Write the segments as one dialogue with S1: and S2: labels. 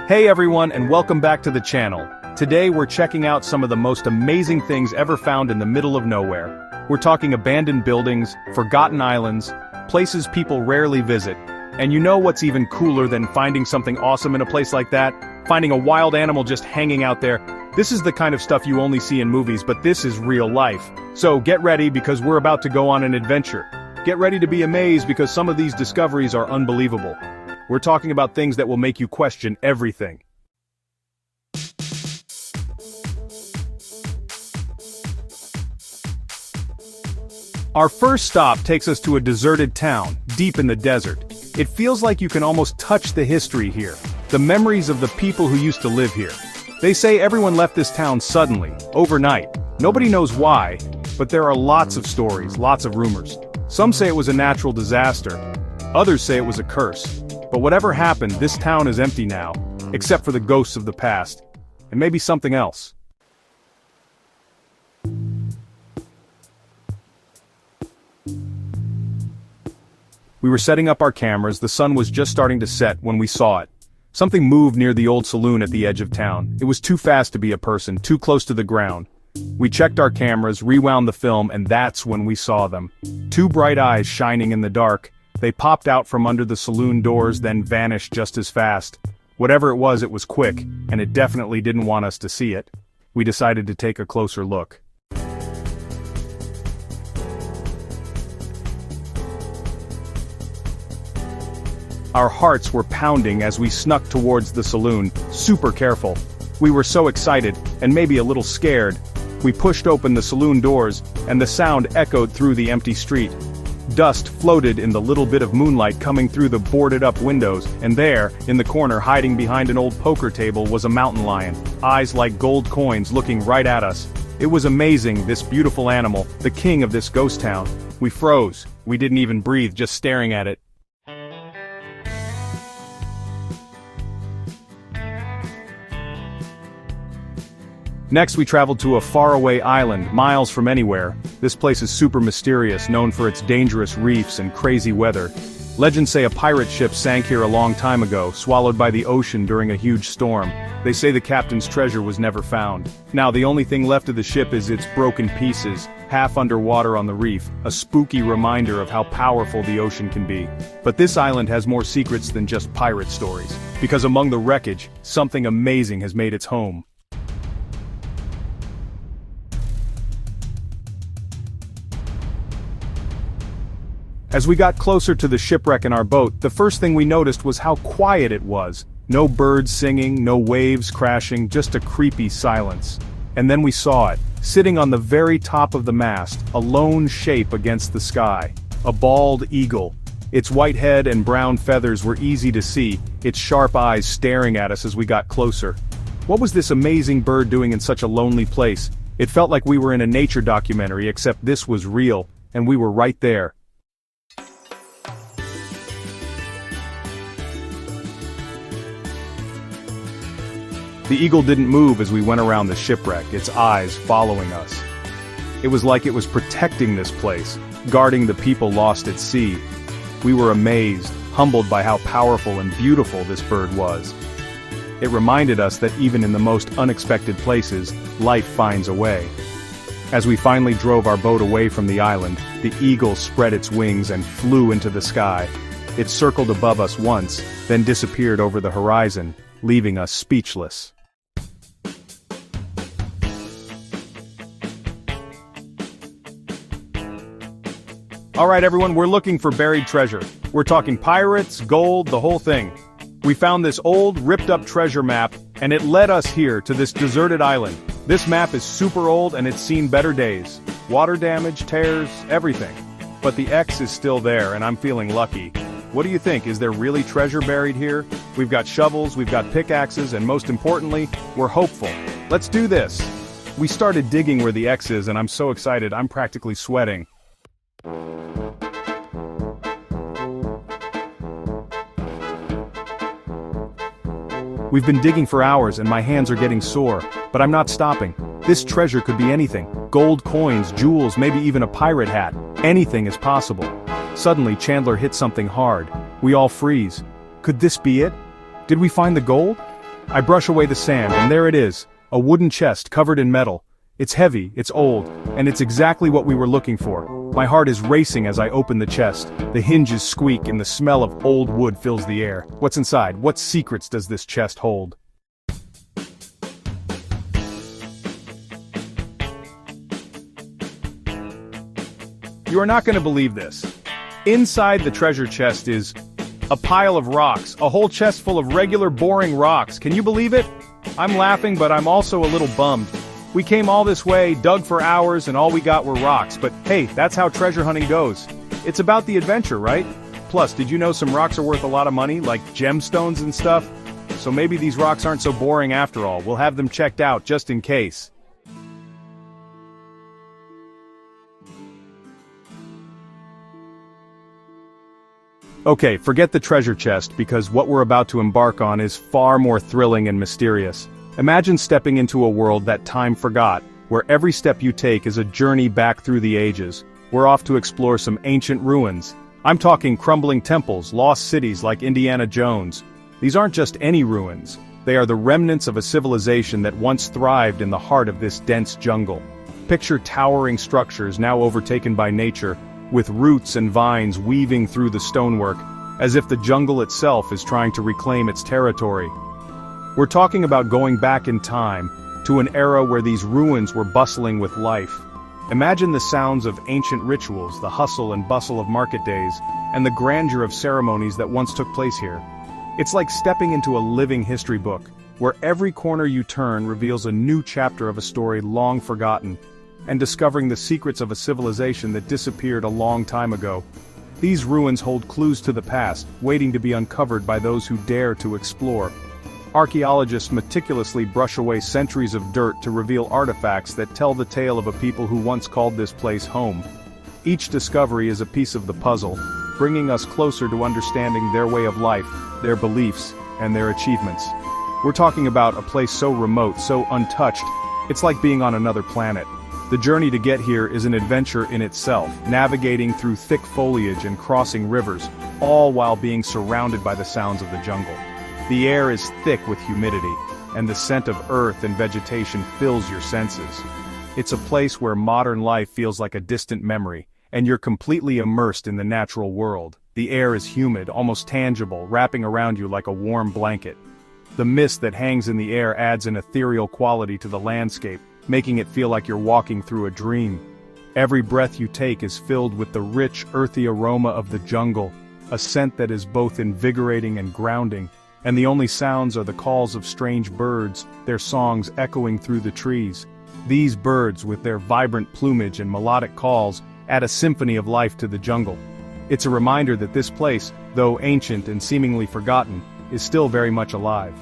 S1: Hey everyone, and welcome back to the channel. Today we're checking out some of the most amazing things ever found in the middle of nowhere. We're talking abandoned buildings, forgotten islands, places people rarely visit. And you know what's even cooler than finding something awesome in a place like that? Finding a wild animal just hanging out there. This is the kind of stuff you only see in movies, but this is real life. So get ready because we're about to go on an adventure. Get ready to be amazed because some of these discoveries are unbelievable. We're talking about things that will make you question everything. Our first stop takes us to a deserted town, deep in the desert. It feels like you can almost touch the history here, the memories of the people who used to live here. They say everyone left this town suddenly, overnight. Nobody knows why, but there are lots of stories, lots of rumors. Some say it was a natural disaster, others say it was a curse. But whatever happened, this town is empty now, except for the ghosts of the past, and maybe something else. We were setting up our cameras, the sun was just starting to set when we saw it. Something moved near the old saloon at the edge of town. It was too fast to be a person, too close to the ground. We checked our cameras, rewound the film, and that's when we saw them. Two bright eyes shining in the dark. They popped out from under the saloon doors, then vanished just as fast. Whatever it was quick, and it definitely didn't want us to see it. We decided to take a closer look. Our hearts were pounding as we snuck towards the saloon, super careful. We were so excited, and maybe a little scared. We pushed open the saloon doors, and the sound echoed through the empty street. Dust floated in the little bit of moonlight coming through the boarded-up windows, and there, in the corner hiding behind an old poker table was a mountain lion, eyes like gold coins looking right at us. It was amazing, this beautiful animal, the king of this ghost town. We froze. We didn't even breathe just staring at it. Next we traveled to a faraway island, miles from anywhere. This place is super mysterious, known for its dangerous reefs and crazy weather. Legends say a pirate ship sank here a long time ago, swallowed by the ocean during a huge storm. They say the captain's treasure was never found. Now the only thing left of the ship is its broken pieces, half underwater on the reef, a spooky reminder of how powerful the ocean can be. But this island has more secrets than just pirate stories, because among the wreckage, something amazing has made its home. As we got closer to the shipwreck in our boat, the first thing we noticed was how quiet it was. No birds singing, no waves crashing, just a creepy silence. And then we saw it, sitting on the very top of the mast, a lone shape against the sky. A bald eagle. Its white head and brown feathers were easy to see, its sharp eyes staring at us as we got closer. What was this amazing bird doing in such a lonely place? It felt like we were in a nature documentary, except this was real, and we were right there. The eagle didn't move as we went around the shipwreck, its eyes following us. It was like it was protecting this place, guarding the people lost at sea. We were amazed, humbled by how powerful and beautiful this bird was. It reminded us that even in the most unexpected places, life finds a way. As we finally drove our boat away from the island, the eagle spread its wings and flew into the sky. It circled above us once, then disappeared over the horizon, leaving us speechless. Alright everyone, we're looking for buried treasure. We're talking pirates, gold, the whole thing. We found this old, ripped-up treasure map, and it led us here to this deserted island. This map is super old and it's seen better days. Water damage, tears, everything. But the X is still there, and I'm feeling lucky. What do you think? Is there really treasure buried here? We've got shovels, we've got pickaxes, and most importantly, we're hopeful. Let's do this! We started digging where the X is, and I'm so excited, I'm practically sweating. We've been digging for hours and my hands are getting sore, but I'm not stopping. This treasure could be anything. Gold coins, jewels, maybe even a pirate hat. Anything is possible. Suddenly Chandler hits something hard. We all freeze. Could this be it? Did we find the gold? I brush away the sand, and there it is, a wooden chest covered in metal. It's heavy, it's old, and it's exactly what we were looking for. My heart is racing as I open the chest. The hinges squeak and the smell of old wood fills the air. What's inside? What secrets does this chest hold? You are not going to believe this. Inside the treasure chest is a pile of rocks, a whole chest full of regular boring rocks. Can you believe it? I'm laughing, but I'm also a little bummed. We came all this way, dug for hours, and all we got were rocks, but hey, that's how treasure hunting goes. It's about the adventure, right? Plus, did you know some rocks are worth a lot of money, like gemstones and stuff? So maybe these rocks aren't so boring after all. We'll have them checked out just in case. Okay, forget the treasure chest because what we're about to embark on is far more thrilling and mysterious. Imagine stepping into a world that time forgot, where every step you take is a journey back through the ages. We're off to explore some ancient ruins. I'm talking crumbling temples, lost cities like Indiana Jones. These aren't just any ruins. They are the remnants of a civilization that once thrived in the heart of this dense jungle. Picture towering structures now overtaken by nature, with roots and vines weaving through the stonework, as if the jungle itself is trying to reclaim its territory. We're talking about going back in time, to an era where these ruins were bustling with life. Imagine the sounds of ancient rituals, the hustle and bustle of market days, and the grandeur of ceremonies that once took place here. It's like stepping into a living history book, where every corner you turn reveals a new chapter of a story long forgotten, and discovering the secrets of a civilization that disappeared a long time ago. These ruins hold clues to the past, waiting to be uncovered by those who dare to explore. Archaeologists meticulously brush away centuries of dirt to reveal artifacts that tell the tale of a people who once called this place home. Each discovery is a piece of the puzzle, bringing us closer to understanding their way of life, their beliefs, and their achievements. We're talking about a place so remote, so untouched, it's like being on another planet. The journey to get here is an adventure in itself, navigating through thick foliage and crossing rivers, all while being surrounded by the sounds of the jungle. The air is thick with humidity, and the scent of earth and vegetation fills your senses. It's a place where modern life feels like a distant memory, and you're completely immersed in the natural world. The air is humid, almost tangible, wrapping around you like a warm blanket. The mist that hangs in the air adds an ethereal quality to the landscape, making it feel like you're walking through a dream. Every breath you take is filled with the rich, earthy aroma of the jungle, a scent that is both invigorating and grounding. And the only sounds are the calls of strange birds, their songs echoing through the trees. These birds, with their vibrant plumage and melodic calls, add a symphony of life to the jungle. It's a reminder that this place, though ancient and seemingly forgotten, is still very much alive.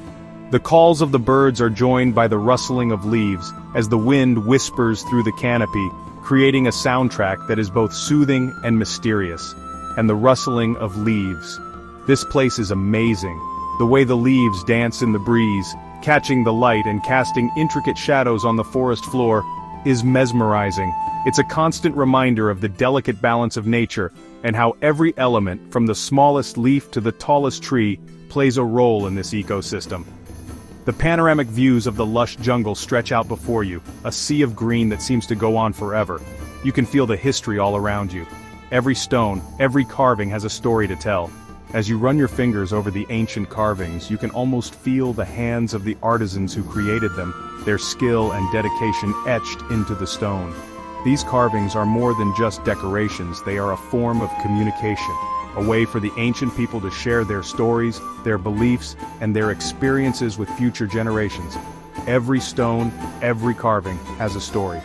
S1: The calls of the birds are joined by the rustling of leaves, as the wind whispers through the canopy, creating a soundtrack that is both soothing and mysterious. And the rustling of leaves. This place is amazing. The way the leaves dance in the breeze, catching the light and casting intricate shadows on the forest floor, is mesmerizing. It's a constant reminder of the delicate balance of nature, and how every element, from the smallest leaf to the tallest tree, plays a role in this ecosystem. The panoramic views of the lush jungle stretch out before you, a sea of green that seems to go on forever. You can feel the history all around you. Every stone, every carving has a story to tell. As you run your fingers over the ancient carvings, you can almost feel the hands of the artisans who created them, their skill and dedication etched into the stone. These carvings are more than just decorations, they are a form of communication, a way for the ancient people to share their stories, their beliefs, and their experiences with future generations. Every stone, every carving has a story.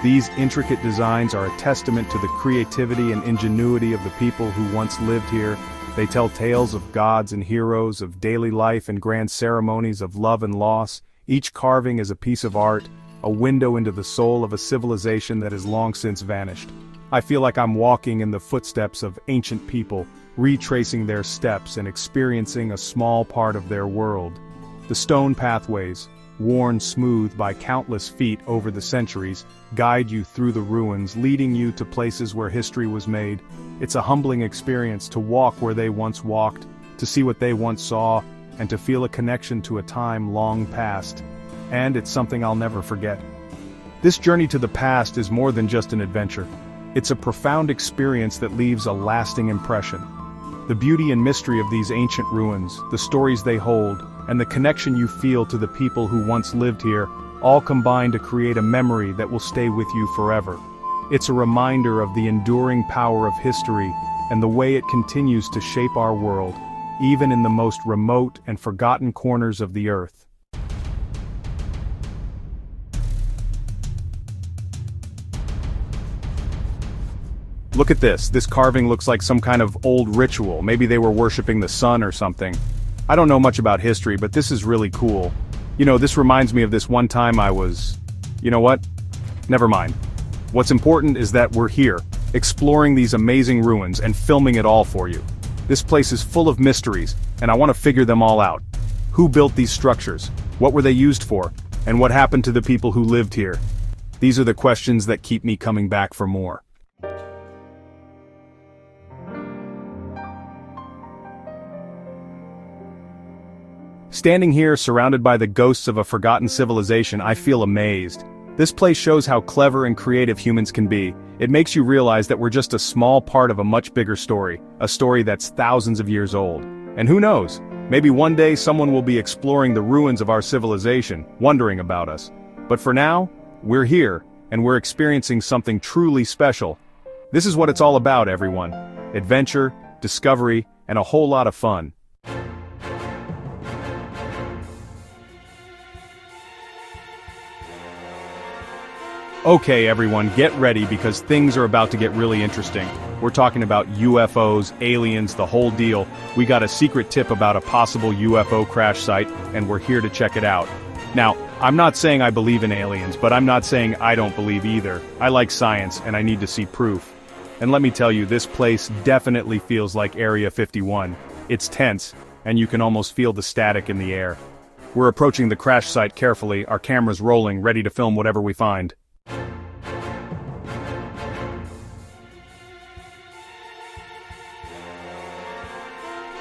S1: These intricate designs are a testament to the creativity and ingenuity of the people who once lived here. They tell tales of gods and heroes, of daily life and grand ceremonies of love and loss. Each carving is a piece of art, a window into the soul of a civilization that has long since vanished. I feel like I'm walking in the footsteps of ancient people, retracing their steps and experiencing a small part of their world. The stone pathways, worn smooth by countless feet over the centuries, guide you through the ruins, leading you to places where history was made. It's a humbling experience to walk where they once walked, to see what they once saw, and to feel a connection to a time long past. And it's something I'll never forget. This journey to the past is more than just an adventure. It's a profound experience that leaves a lasting impression. The beauty and mystery of these ancient ruins, the stories they hold, and the connection you feel to the people who once lived here, all combine to create a memory that will stay with you forever. It's a reminder of the enduring power of history and the way it continues to shape our world, even in the most remote and forgotten corners of the earth. Look at this. This carving looks like some kind of old ritual. Maybe they were worshipping the sun or something. I don't know much about history, but this is really cool. You know, this reminds me of this one time you know what? Never mind. What's important is that we're here, exploring these amazing ruins and filming it all for you. This place is full of mysteries, and I want to figure them all out. Who built these structures? What were they used for? And what happened to the people who lived here? These are the questions that keep me coming back for more. Standing here, surrounded by the ghosts of a forgotten civilization, I feel amazed. This place shows how clever and creative humans can be. It makes you realize that we're just a small part of a much bigger story, a story that's thousands of years old. And who knows, maybe one day someone will be exploring the ruins of our civilization, wondering about us. But for now, we're here, and we're experiencing something truly special. This is what it's all about, everyone. Adventure, discovery, and a whole lot of fun. Okay everyone, get ready because things are about to get really interesting. We're talking about UFOs, aliens, the whole deal. We got a secret tip about a possible UFO crash site, and we're here to check it out. Now, I'm not saying I believe in aliens, but I'm not saying I don't believe either. I like science, and I need to see proof. And let me tell you, this place definitely feels like Area 51. It's tense, and you can almost feel the static in the air. We're approaching the crash site carefully, our cameras rolling, ready to film whatever we find.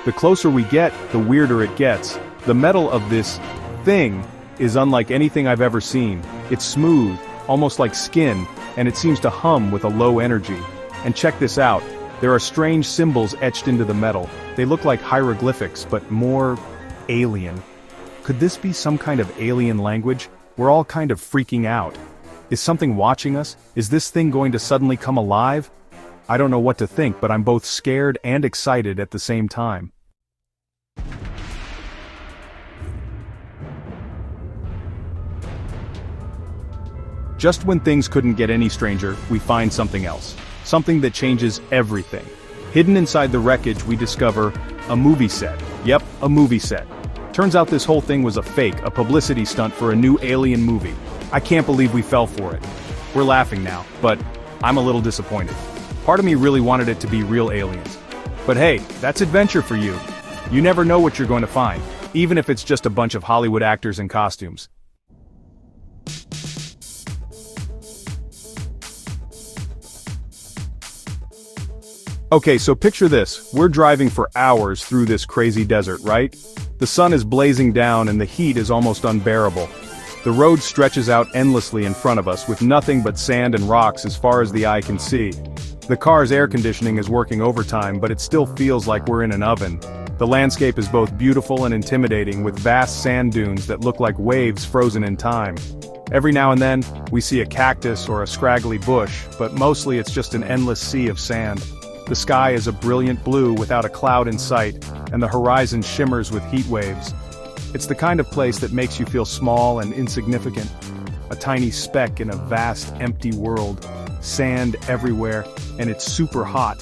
S1: The closer we get, the weirder it gets. The metal of this thing is unlike anything I've ever seen. It's smooth, almost like skin, and it seems to hum with a low energy. And check this out, there are strange symbols etched into the metal. They look like hieroglyphics, but more alien. Could this be some kind of alien language? We're all kind of freaking out. Is something watching us? Is this thing going to suddenly come alive? I don't know what to think, but I'm both scared and excited at the same time. Just when things couldn't get any stranger, we find something else. Something that changes everything. Hidden inside the wreckage, we discover a movie set. Yep, a movie set. Turns out this whole thing was a fake, a publicity stunt for a new alien movie. I can't believe we fell for it. We're laughing now, but I'm a little disappointed. Part of me really wanted it to be real aliens. But hey, that's adventure for you. You never know what you're going to find, even if it's just a bunch of Hollywood actors in costumes. Okay, so picture this, we're driving for hours through this crazy desert, right? The sun is blazing down and the heat is almost unbearable. The road stretches out endlessly in front of us with nothing but sand and rocks as far as the eye can see. The car's air conditioning is working overtime, but it still feels like we're in an oven. The landscape is both beautiful and intimidating with vast sand dunes that look like waves frozen in time. Every now and then, we see a cactus or a scraggly bush, but mostly it's just an endless sea of sand. The sky is a brilliant blue without a cloud in sight, and the horizon shimmers with heat waves. It's the kind of place that makes you feel small and insignificant. A tiny speck in a vast, empty world. Sand everywhere, and it's super hot.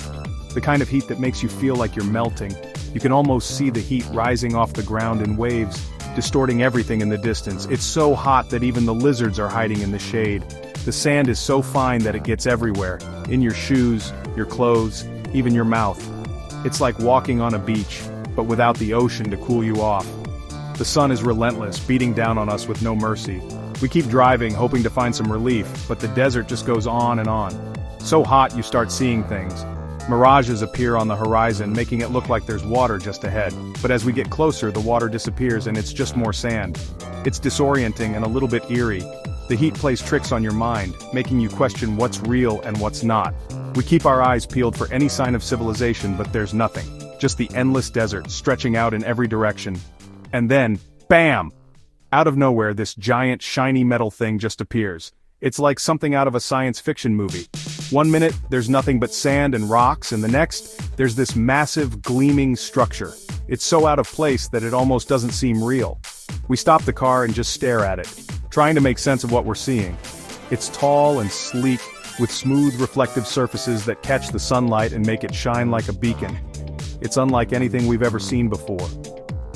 S1: The kind of heat that makes you feel like you're melting. You can almost see the heat rising off the ground in waves, distorting everything in the distance. It's so hot that even the lizards are hiding in the shade. The sand is so fine that it gets everywhere. In your shoes, your clothes, even your mouth. It's like walking on a beach, but without the ocean to cool you off. The sun is relentless, beating down on us with no mercy. We keep driving, hoping to find some relief, but the desert just goes on and on. So hot you start seeing things. Mirages appear on the horizon, making it look like there's water just ahead. But as we get closer, the water disappears and it's just more sand. It's disorienting and a little bit eerie. The heat plays tricks on your mind, making you question what's real and what's not. We keep our eyes peeled for any sign of civilization, but there's nothing. Just the endless desert, stretching out in every direction. And then, bam! Out of nowhere, this giant, shiny metal thing just appears. It's like something out of a science fiction movie. One minute, there's nothing but sand and rocks, and the next, there's this massive, gleaming structure. It's so out of place that it almost doesn't seem real. We stop the car and just stare at it, trying to make sense of what we're seeing. It's tall and sleek, with smooth, reflective surfaces that catch the sunlight and make it shine like a beacon. It's unlike anything we've ever seen before.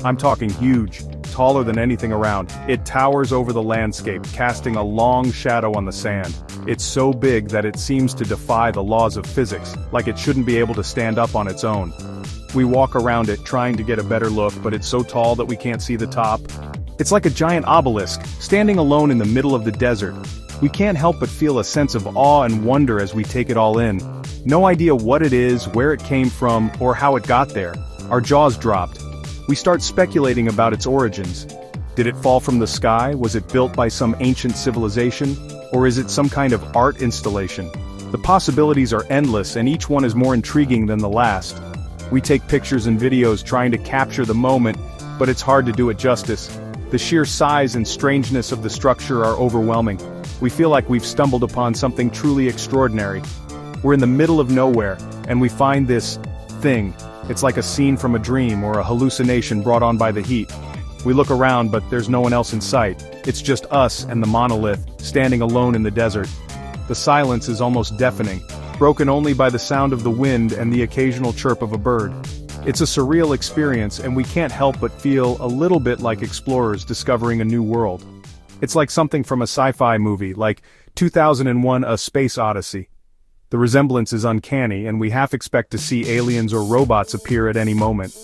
S1: I'm talking huge, taller than anything around. It towers over the landscape, casting a long shadow on the sand. It's so big that it seems to defy the laws of physics, like it shouldn't be able to stand up on its own. We walk around it trying to get a better look, but it's so tall that we can't see the top. It's like a giant obelisk, standing alone in the middle of the desert. We can't help but feel a sense of awe and wonder as we take it all in. No idea what it is, where it came from, or how it got there. Our jaws dropped. We start speculating about its origins. Did it fall from the sky? Was it built by some ancient civilization? Or is it some kind of art installation? The possibilities are endless, and each one is more intriguing than the last. We take pictures and videos trying to capture the moment, but it's hard to do it justice. The sheer size and strangeness of the structure are overwhelming. We feel like we've stumbled upon something truly extraordinary. We're in the middle of nowhere, and we find this thing. It's like a scene from a dream or a hallucination brought on by the heat. We look around, but there's no one else in sight. It's just us and the monolith, standing alone in the desert. The silence is almost deafening, broken only by the sound of the wind and the occasional chirp of a bird. It's a surreal experience, and we can't help but feel a little bit like explorers discovering a new world. It's like something from a sci-fi movie, like 2001: A Space Odyssey. The resemblance is uncanny, and we half expect to see aliens or robots appear at any moment.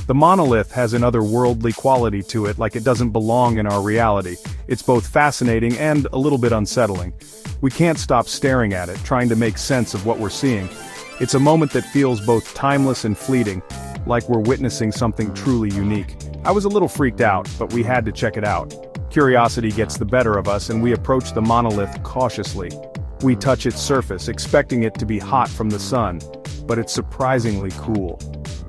S1: The monolith has an otherworldly quality to it, like it doesn't belong in our reality. It's both fascinating and a little bit unsettling. We can't stop staring at it, trying to make sense of what we're seeing. It's a moment that feels both timeless and fleeting, like we're witnessing something truly unique. I was a little freaked out, but we had to check it out. Curiosity gets the better of us, and we approach the monolith cautiously. We touch its surface, expecting it to be hot from the sun, but it's surprisingly cool.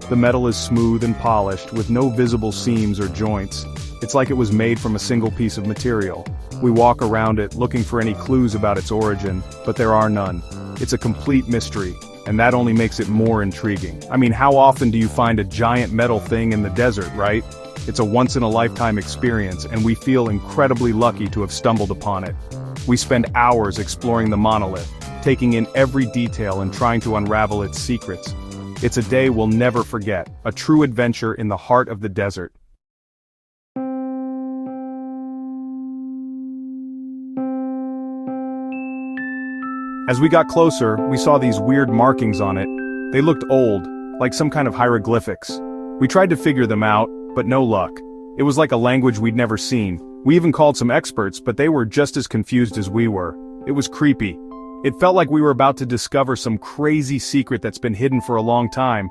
S1: The metal is smooth and polished, with no visible seams or joints. It's like it was made from a single piece of material. We walk around it, looking for any clues about its origin, but there are none. It's a complete mystery, and that only makes it more intriguing. I mean, how often do you find a giant metal thing in the desert, right? It's a once-in-a-lifetime experience, and we feel incredibly lucky to have stumbled upon it. We spend hours exploring the monolith, taking in every detail and trying to unravel its secrets. It's a day we'll never forget, a true adventure in the heart of the desert. As we got closer, we saw these weird markings on it. They looked old, like some kind of hieroglyphics. We tried to figure them out, but no luck. It was like a language we'd never seen. We even called some experts, but they were just as confused as we were. It was creepy. It felt like we were about to discover some crazy secret that's been hidden for a long time.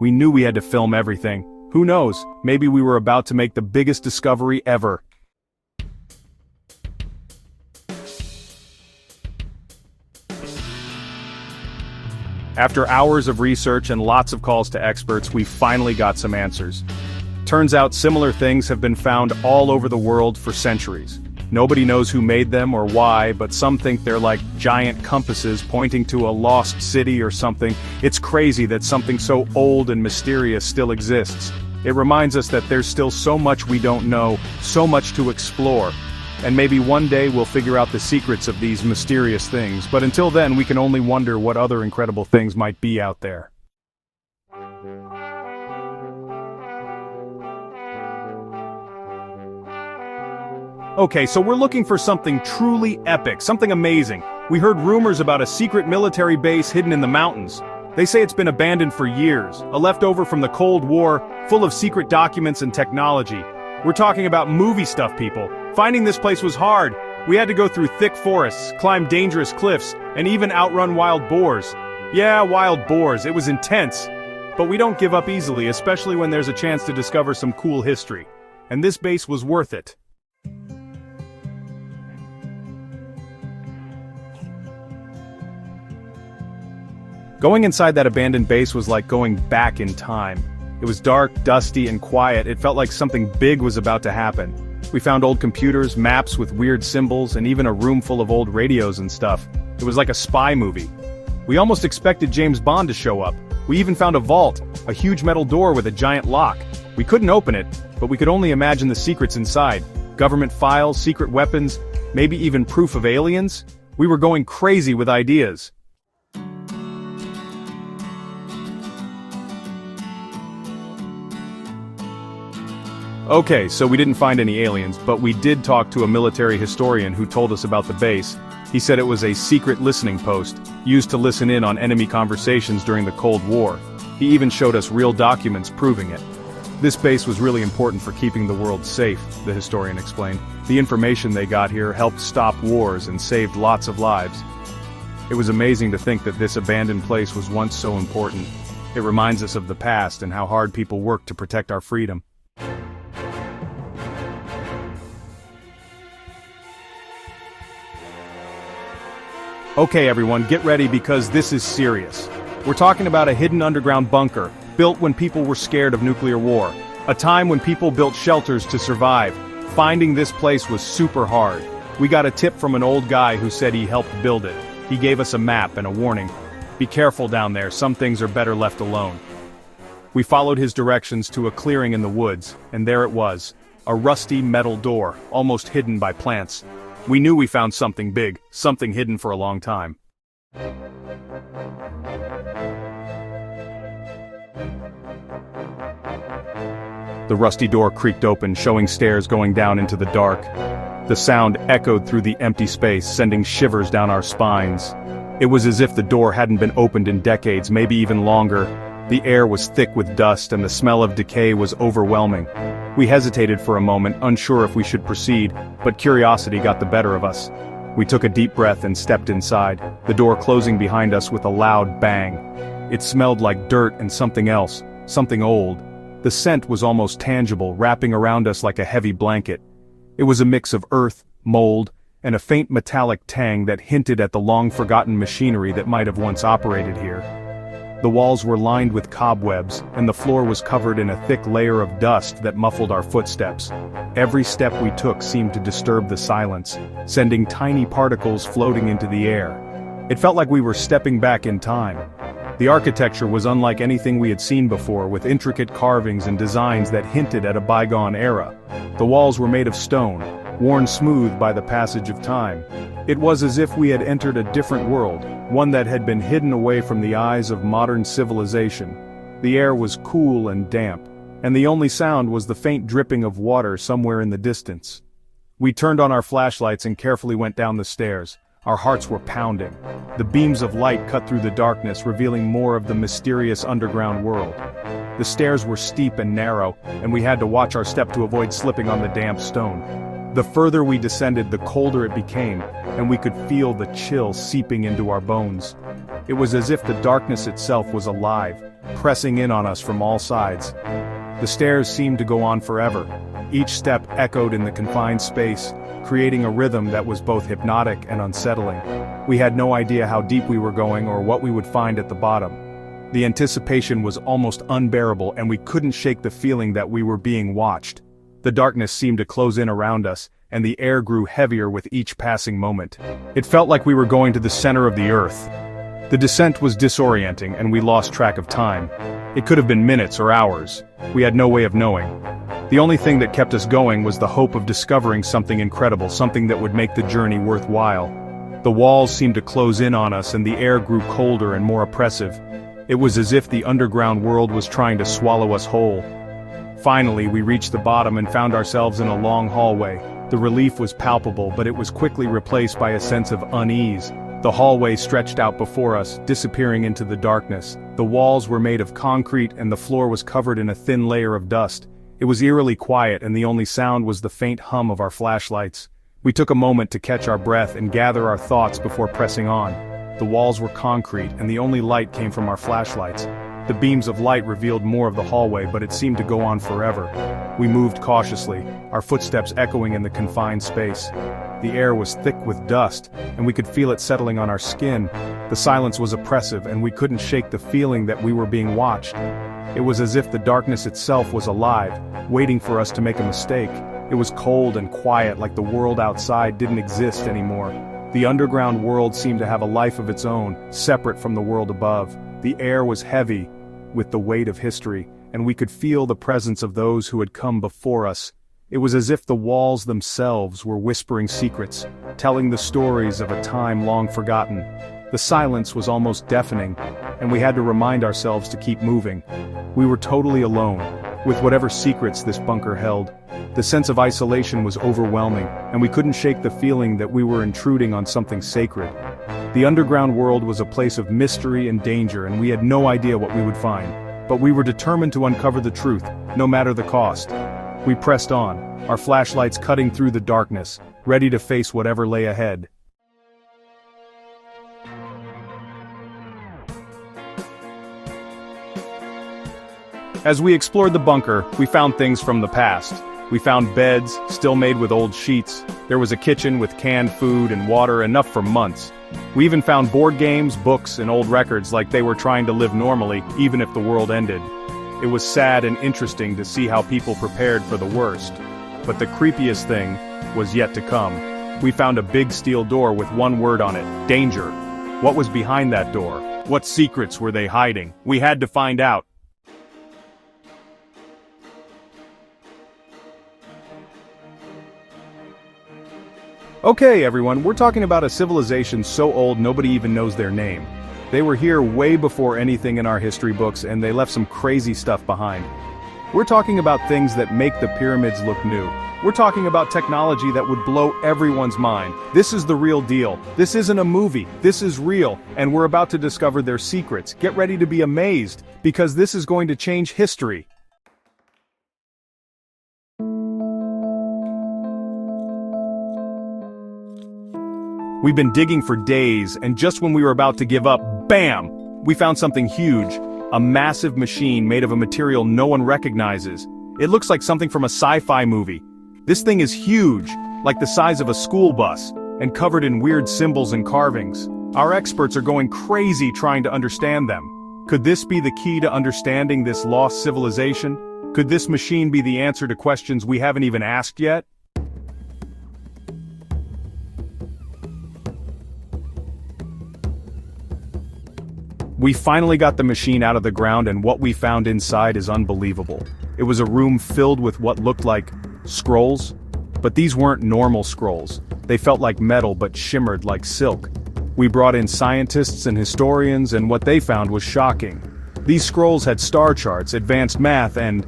S1: We knew we had to film everything. Who knows, maybe we were about to make the biggest discovery ever. After hours of research and lots of calls to experts, we finally got some answers. Turns out similar things have been found all over the world for centuries. Nobody knows who made them or why, but some think they're like giant compasses pointing to a lost city or something. It's crazy that something so old and mysterious still exists. It reminds us that there's still so much we don't know, so much to explore. And maybe one day we'll figure out the secrets of these mysterious things, but until then we can only wonder what other incredible things might be out there. Okay, so we're looking for something truly epic, something amazing. We heard rumors about a secret military base hidden in the mountains. They say it's been abandoned for years, a leftover from the Cold War, full of secret documents and technology. We're talking about movie stuff, people. Finding this place was hard. We had to go through thick forests, climb dangerous cliffs, and even outrun wild boars. Yeah, wild boars, it was intense. But we don't give up easily, especially when there's a chance to discover some cool history. And this base was worth it. Going inside that abandoned base was like going back in time. It was dark, dusty, and quiet. It felt like something big was about to happen. We found old computers, maps with weird symbols, and even a room full of old radios and stuff. It was like a spy movie. We almost expected James Bond to show up. We even found a vault, a huge metal door with a giant lock. We couldn't open it, but we could only imagine the secrets inside. Government files, secret weapons, maybe even proof of aliens. We were going crazy with ideas. Okay, so we didn't find any aliens, but we did talk to a military historian who told us about the base. He said it was a secret listening post, used to listen in on enemy conversations during the Cold War. He even showed us real documents proving it. This base was really important for keeping the world safe, the historian explained. The information they got here helped stop wars and saved lots of lives. It was amazing to think that this abandoned place was once so important. It reminds us of the past and how hard people worked to protect our freedom. Okay everyone, get ready because this is serious. We're talking about a hidden underground bunker, built when people were scared of nuclear war. A time when people built shelters to survive. Finding this place was super hard. We got a tip from an old guy who said he helped build it. He gave us a map and a warning. Be careful down there, some things are better left alone. We followed his directions to a clearing in the woods, and there it was. A rusty metal door, almost hidden by plants. We knew we found something big, something hidden for a long time. The rusty door creaked open, showing stairs going down into the dark. The sound echoed through the empty space, sending shivers down our spines. It was as if the door hadn't been opened in decades, maybe even longer. The air was thick with dust and the smell of decay was overwhelming. We hesitated for a moment, unsure if we should proceed, but curiosity got the better of us. We took a deep breath and stepped inside, the door closing behind us with a loud bang. It smelled like dirt and something else, something old. The scent was almost tangible, wrapping around us like a heavy blanket. It was a mix of earth, mold, and a faint metallic tang that hinted at the long-forgotten machinery that might have once operated here. The walls were lined with cobwebs, and the floor was covered in a thick layer of dust that muffled our footsteps. Every step we took seemed to disturb the silence, sending tiny particles floating into the air. It felt like we were stepping back in time. The architecture was unlike anything we had seen before, with intricate carvings and designs that hinted at a bygone era. The walls were made of stone, worn smooth by the passage of time. It was as if we had entered a different world, one that had been hidden away from the eyes of modern civilization. The air was cool and damp, and the only sound was the faint dripping of water somewhere in the distance. We turned on our flashlights and carefully went down the stairs. Our hearts were pounding. The beams of light cut through the darkness, revealing more of the mysterious underground world. The stairs were steep and narrow, and we had to watch our step to avoid slipping on the damp stone. The further we descended, the colder it became, and we could feel the chill seeping into our bones. It was as if the darkness itself was alive, pressing in on us from all sides. The stairs seemed to go on forever. Each step echoed in the confined space, creating a rhythm that was both hypnotic and unsettling. We had no idea how deep we were going or what we would find at the bottom. The anticipation was almost unbearable, and we couldn't shake the feeling that we were being watched. The darkness seemed to close in around us, and the air grew heavier with each passing moment. It felt like we were going to the center of the earth. The descent was disorienting, and we lost track of time. It could have been minutes or hours. We had no way of knowing. The only thing that kept us going was the hope of discovering something incredible, something that would make the journey worthwhile. The walls seemed to close in on us, and the air grew colder and more oppressive. It was as if the underground world was trying to swallow us whole. Finally, we reached the bottom and found ourselves in a long hallway. The relief was palpable, but it was quickly replaced by a sense of unease. The hallway stretched out before us, disappearing into the darkness. The walls were made of concrete and the floor was covered in a thin layer of dust. It was eerily quiet, and the only sound was the faint hum of our flashlights. We took a moment to catch our breath and gather our thoughts before pressing on. The walls were concrete, and the only light came from our flashlights. The beams of light revealed more of the hallway, but it seemed to go on forever. We moved cautiously, our footsteps echoing in the confined space. The air was thick with dust, and we could feel it settling on our skin. The silence was oppressive, and we couldn't shake the feeling that we were being watched. It was as if the darkness itself was alive, waiting for us to make a mistake. It was cold and quiet, like the world outside didn't exist anymore. The underground world seemed to have a life of its own, separate from the world above. The air was heavy with the weight of history, and we could feel the presence of those who had come before us. It was as if the walls themselves were whispering secrets, telling the stories of a time long forgotten. The silence was almost deafening, and we had to remind ourselves to keep moving. We were totally alone, with whatever secrets this bunker held. The sense of isolation was overwhelming, and we couldn't shake the feeling that we were intruding on something sacred. The underground world was a place of mystery and danger, and we had no idea what we would find. But we were determined to uncover the truth, no matter the cost. We pressed on, our flashlights cutting through the darkness, ready to face whatever lay ahead. As we explored the bunker, we found things from the past. We found beds, still made with old sheets. There was a kitchen with canned food and water, enough for months. We even found board games, books, and old records, like they were trying to live normally, even if the world ended. It was sad and interesting to see how people prepared for the worst. But the creepiest thing was yet to come. We found a big steel door with one word on it: danger. What was behind that door? What secrets were they hiding? We had to find out. Okay everyone, we're talking about a civilization so old nobody even knows their name. They were here way before anything in our history books, and they left some crazy stuff behind. We're talking about things that make the pyramids look new. We're talking about technology that would blow everyone's mind. This is the real deal. This isn't a movie. This is real, and we're about to discover their secrets. Get ready to be amazed, because this is going to change history. We've been digging for days, and just when we were about to give up, bam! We found something huge. A massive machine made of a material no one recognizes. It looks like something from a sci-fi movie. This thing is huge, like the size of a school bus, and covered in weird symbols and carvings. Our experts are going crazy trying to understand them. Could this be the key to understanding this lost civilization? Could this machine be the answer to questions we haven't even asked yet? We finally got the machine out of the ground, and what we found inside is unbelievable. It was a room filled with what looked like scrolls. But these weren't normal scrolls. They felt like metal but shimmered like silk. We brought in scientists and historians, and what they found was shocking. These scrolls had star charts, advanced math, and,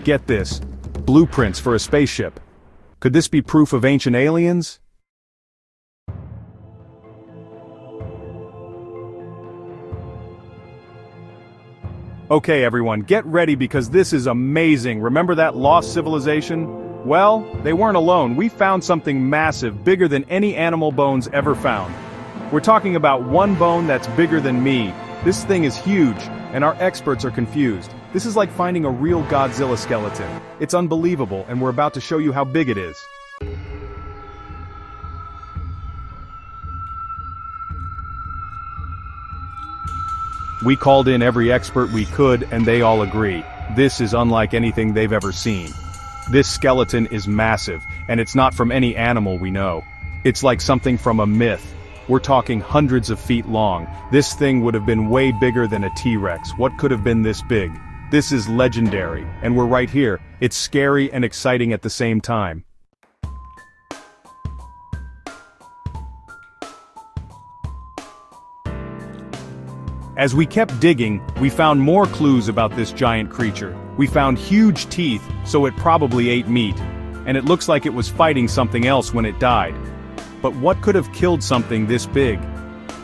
S1: get this, blueprints for a spaceship. Could this be proof of ancient aliens? Okay everyone, get ready because this is amazing. Remember that lost civilization? Well, they weren't alone. We found something massive, bigger than any animal bones ever found. We're talking about one bone that's bigger than me. This thing is huge, and our experts are confused. This is like finding a real Godzilla skeleton. It's unbelievable, and we're about to show you how big it is. We called in every expert we could, and they all agree. This is unlike anything they've ever seen. This skeleton is massive, and it's not from any animal we know. It's like something from a myth. We're talking hundreds of feet long. This thing would have been way bigger than a T-Rex. What could have been this big? This is legendary, and we're right here. It's scary and exciting at the same time. As we kept digging, we found more clues about this giant creature. We found huge teeth, so it probably ate meat. And it looks like it was fighting something else when it died. But what could have killed something this big?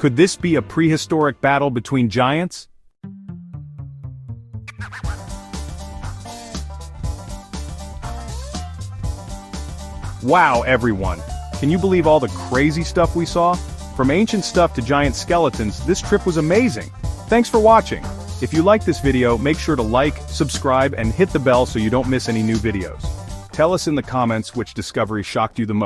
S1: Could this be a prehistoric battle between giants? Wow, everyone! Can you believe all the crazy stuff we saw? From ancient stuff to giant skeletons, this trip was amazing. Thanks for watching. If you like this video, make sure to like, subscribe, and hit the bell so you don't miss any new videos. Tell us in the comments which discovery shocked you the most.